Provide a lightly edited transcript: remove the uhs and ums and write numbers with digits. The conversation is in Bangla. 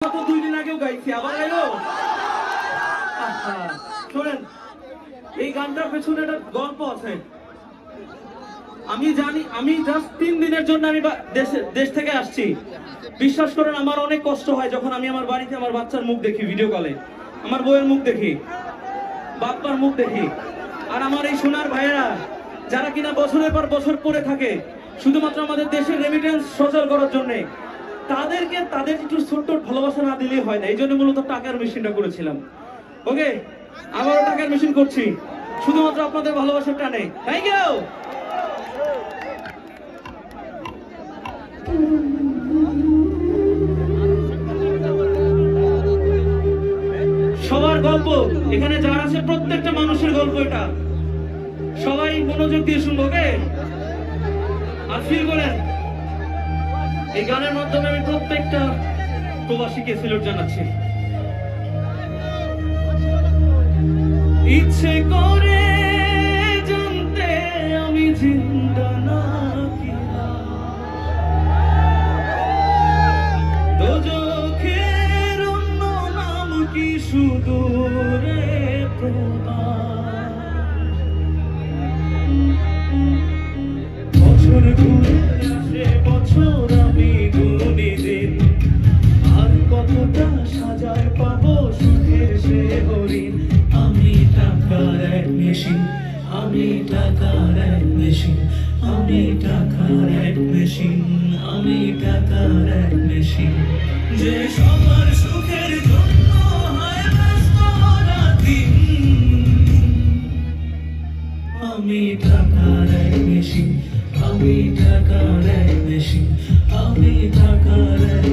তো 2 দিন আগেও গাইছি, আবার গাইলো। শোনেন, এই গানটার পেছনে একটা গল্প আছে। আমি জানি, আমি জাস্ট 3 দিনের জন্য আমি দেশ থেকে আসছি। বিশ্বাস করেন আমার অনেক কষ্ট হয় যখন আমি আমার বাড়িতে আমার বাচ্চার মুখ দেখি, ভিডিও কলে আমার বউয়ের মুখ দেখি, বাপ্পার মুখ দেখি। আর আমার এই সোনার ভাইয়েরা যারা কিনা বছরের পর বছর পড়ে থাকে শুধুমাত্র আমাদের দেশের রেমিটেন্স সচল করার জন্য, তাদেরকে তাদের একটু ছোট্ট ভালোবাসা না দিলেই হয় না। এই জন্য মূলত টাকার মেশিনটা করেছিলাম। ওকে, আবারও টাকার মেশিন করছি শুধুমাত্র আপনাদের ভালোবাসার টানে। Thank you. সবার গল্প এখানে যারা আছে প্রত্যেকটা মানুষের গল্প, এটা সবাই মনোযোগ দিয়ে শুনবো। ওকে, আর ফিল করেন এই গানের মাধ্যমে আমি প্রত্যেকটা প্রবাসীকে সিলেট জানাচ্ছি। ইচ্ছে করে জানতে আমি জিন্দা নাকি দোজখের অন্য নাম কি সুদূরে বছর ঘুরে আসে বছর, আমি গুনি দিন আর কতটা সাজায় পাবো সুখের সে হরিণ। আমি টাকার এক মেশিন, আমি টাকার এক মেশিন, আমি টাকার এক মেশিন, আমি টাকার এক মেশিন, যে সবার সুখের জন্য হয় ব্যস্ত রাতদিন। আমি টাকার এক মেশিন, আমি টাকার এক মেশিন, আমি টাকার এক